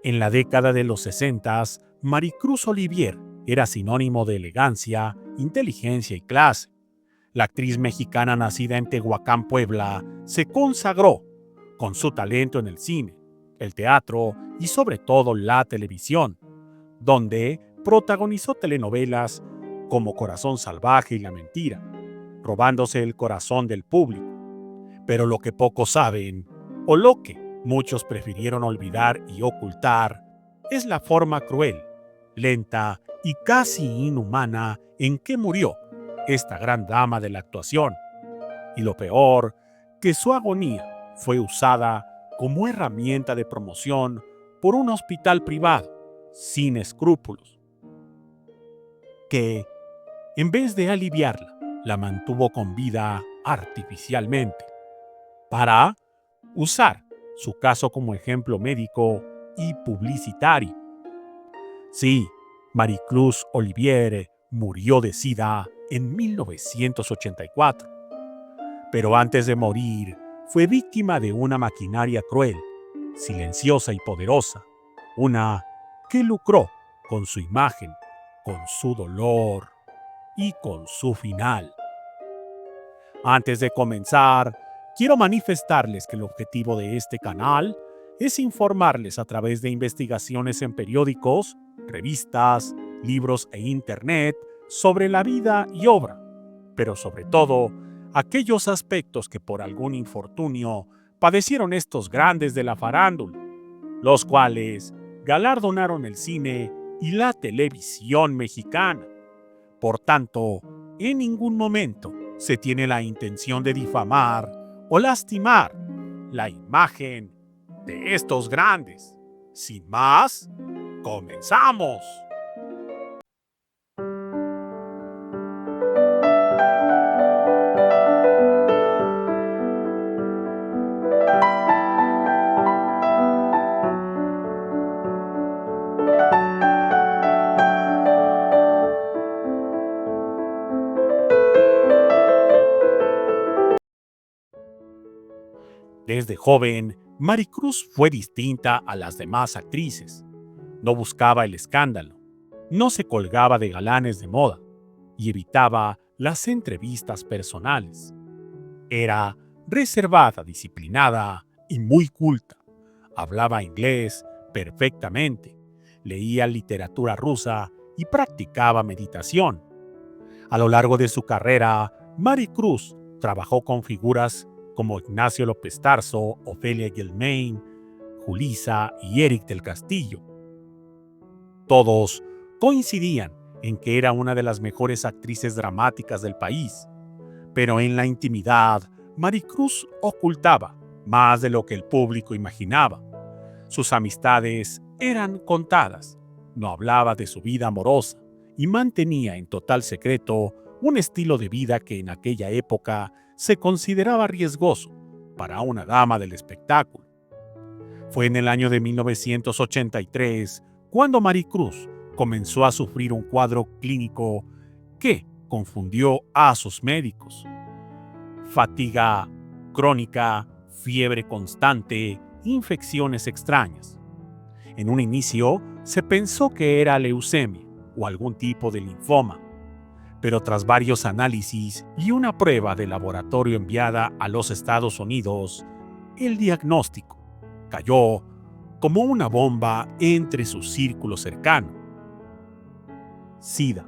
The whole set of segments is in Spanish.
En la década de los 60, Maricruz Olivier era sinónimo de elegancia, inteligencia y clase. La actriz mexicana nacida en Tehuacán, Puebla, se consagró con su talento en el cine, el teatro y sobre todo la televisión, donde protagonizó telenovelas como Corazón Salvaje y La Mentira, robándose el corazón del público. Pero lo que pocos saben, o lo que muchos prefirieron olvidar y ocultar, es la forma cruel, lenta y casi inhumana en que murió esta gran dama de la actuación. Y lo peor, que su agonía fue usada como herramienta de promoción por un hospital privado, sin escrúpulos, que, en vez de aliviarla, la mantuvo con vida artificialmente, para usar su caso como ejemplo médico y publicitario. Sí, Maricruz Olivier murió de SIDA en 1984, pero antes de morir fue víctima de una maquinaria cruel, silenciosa y poderosa, una que lucró con su imagen, con su dolor y con su final. Antes de comenzar, quiero manifestarles que el objetivo de este canal es informarles a través de investigaciones en periódicos, revistas, libros e internet sobre la vida y obra, pero sobre todo aquellos aspectos que por algún infortunio padecieron estos grandes de la farándula, los cuales galardonaron el cine y la televisión mexicana. Por tanto, en ningún momento se tiene la intención de difamar o lastimar la imagen de estos grandes. Sin más, ¡comenzamos! Desde joven, Maricruz fue distinta a las demás actrices. No buscaba el escándalo, no se colgaba de galanes de moda y evitaba las entrevistas personales. Era reservada, disciplinada y muy culta. Hablaba inglés perfectamente, leía literatura rusa y practicaba meditación. A lo largo de su carrera, Maricruz trabajó con figuras como Ignacio López Tarso, Ofelia Guilmain, Julissa y Eric del Castillo. Todos coincidían en que era una de las mejores actrices dramáticas del país, pero en la intimidad, Maricruz ocultaba más de lo que el público imaginaba. Sus amistades eran contadas, no hablaba de su vida amorosa y mantenía en total secreto un estilo de vida que en aquella época se consideraba riesgoso para una dama del espectáculo. Fue en el año de 1983 cuando Maricruz comenzó a sufrir un cuadro clínico que confundió a sus médicos. Fatiga crónica, fiebre constante, infecciones extrañas. En un inicio se pensó que era leucemia o algún tipo de linfoma, pero tras varios análisis y una prueba de laboratorio enviada a los Estados Unidos, el diagnóstico cayó como una bomba entre su círculo cercano. SIDA,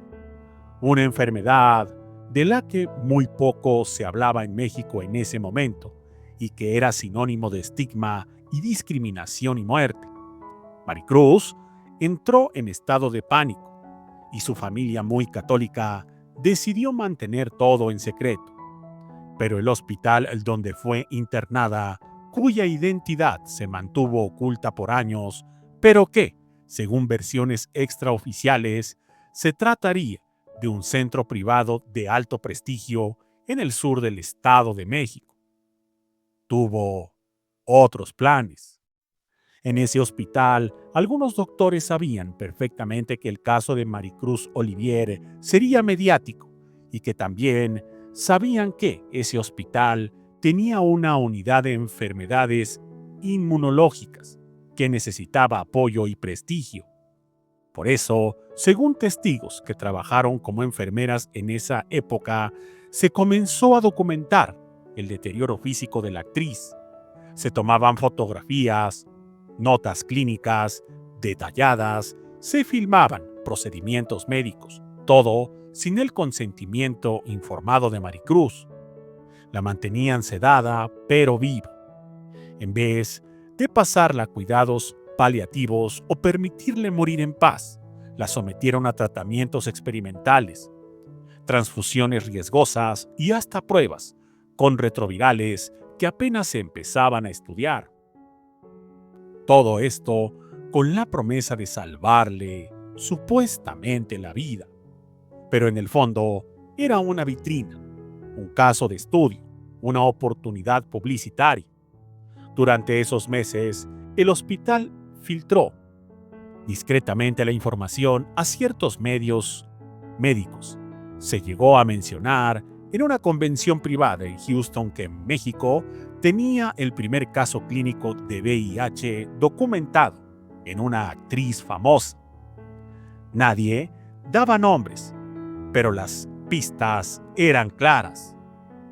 una enfermedad de la que muy poco se hablaba en México en ese momento y que era sinónimo de estigma y discriminación y muerte. Maricruz entró en estado de pánico y su familia muy católica decidió mantener todo en secreto. Pero el hospital donde fue internada, cuya identidad se mantuvo oculta por años, pero que, según versiones extraoficiales, se trataría de un centro privado de alto prestigio en el sur del Estado de México, tuvo otros planes. En ese hospital, algunos doctores sabían perfectamente que el caso de Maricruz Olivier sería mediático y que también sabían que ese hospital tenía una unidad de enfermedades inmunológicas que necesitaba apoyo y prestigio. Por eso, según testigos que trabajaron como enfermeras en esa época, se comenzó a documentar el deterioro físico de la actriz. Se tomaban fotografías, notas clínicas detalladas, se filmaban procedimientos médicos, todo sin el consentimiento informado de Maricruz. La mantenían sedada, pero viva. En vez de pasarla a cuidados paliativos o permitirle morir en paz, la sometieron a tratamientos experimentales, transfusiones riesgosas y hasta pruebas con retrovirales que apenas se empezaban a estudiar. Todo esto con la promesa de salvarle, supuestamente, la vida. Pero en el fondo era una vitrina, un caso de estudio, una oportunidad publicitaria. Durante esos meses, el hospital filtró discretamente la información a ciertos medios médicos. Se llegó a mencionar en una convención privada en Houston que México tenía el primer caso clínico de VIH documentado en una actriz famosa. Nadie daba nombres, pero las pistas eran claras.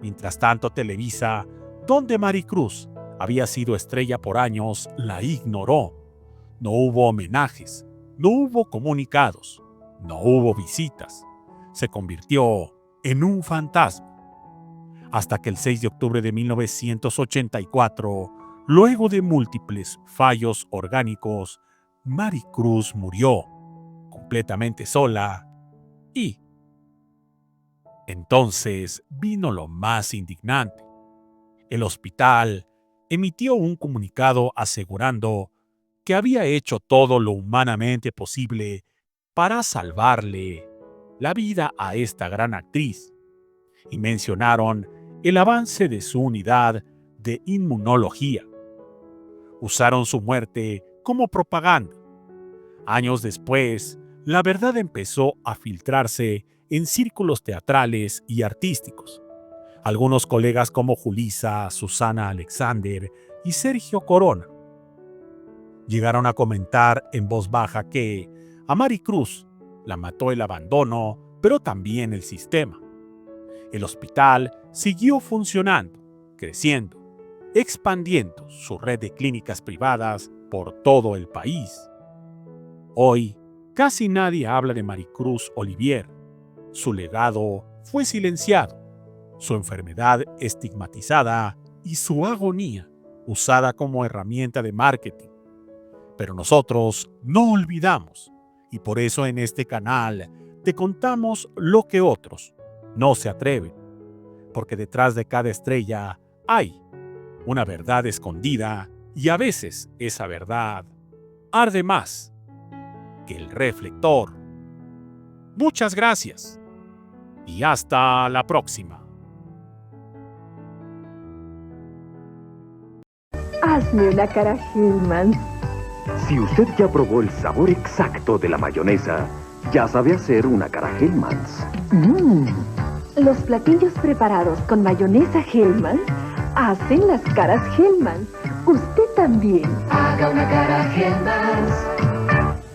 Mientras tanto, Televisa, donde Maricruz había sido estrella por años, la ignoró. No hubo homenajes, no hubo comunicados, no hubo visitas. Se convirtió en un fantasma. Hasta que el 6 de octubre de 1984, luego de múltiples fallos orgánicos, Maricruz murió, completamente sola, y entonces vino lo más indignante. El hospital emitió un comunicado asegurando que había hecho todo lo humanamente posible para salvarle la vida a esta gran actriz, y mencionaron el avance de su unidad de inmunología. Usaron su muerte como propaganda. Años después, la verdad empezó a filtrarse en círculos teatrales y artísticos. Algunos colegas como Julissa, Susana Alexander y Sergio Corona llegaron a comentar en voz baja que a Maricruz la mató el abandono, pero también el sistema. El hospital siguió funcionando, creciendo, expandiendo su red de clínicas privadas por todo el país. Hoy, casi nadie habla de Maricruz Olivier. Su legado fue silenciado, su enfermedad estigmatizada y su agonía usada como herramienta de marketing. Pero nosotros no olvidamos, y por eso en este canal te contamos lo que otros no se atreven, porque detrás de cada estrella hay una verdad escondida, y a veces esa verdad arde más que el reflector. Muchas gracias y hasta la próxima. Hazme una cara Hellmann's. Si usted ya probó el sabor exacto de la mayonesa, ya sabe hacer una cara Hellmann's. Los platillos preparados con mayonesa Hellmann's hacen las caras Hellmann's. Usted también. Haga una cara Hellmann's.